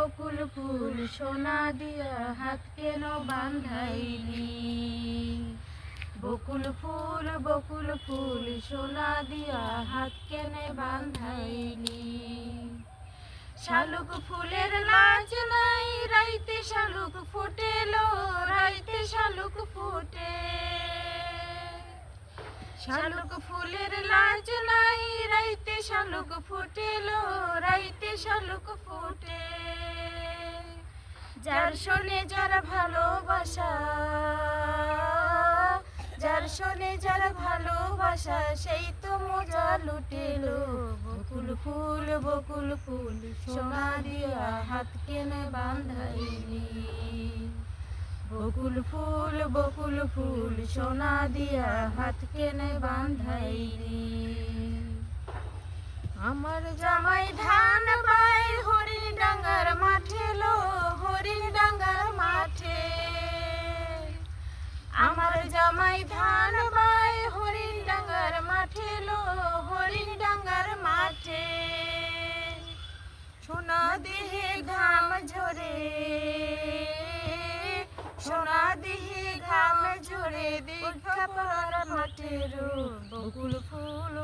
বকুল ফুল সোনা দিয়া হাত কেন বাঁধাইলি। বকুল ফুল সোনা দিয়া হাত কেনে বাঁধাইলি। শালুক ফুলের লাজ নাই রাইতে শালুক ফুটেলো, রাইতে শালুক ফুটে। শালুক ফুলের লাজ নাই রাইতে শালুক ফুটেলো, রাইতে শালুক ফুটে। যার শোনে যার ভালোবাসা, যার শোনে যার ভালোবাসা সেই তো মজা লুটেলো। বকুল ফুল সোনা দিয়া হাত কেনে বাঁধাইলি। বকুল ফুল সোনা দিয়া হাত কেনে বাঁধাইলি। আমার জামাই ধান বাই হরিণ ডাঙ্গার মাঠে লো, হরিণ ডাঙ্গার মাঠে। আমার জামাই ধান বাই হরিণ ডাঙ্গার মাঠে লো, হরিণ ডাঙ্গার মাঠে। সোনা দেহে ঘাম ঝরে, সোনা দেহে ঘাম ঝরে দেখা পার মাঠের। বকুল ফুল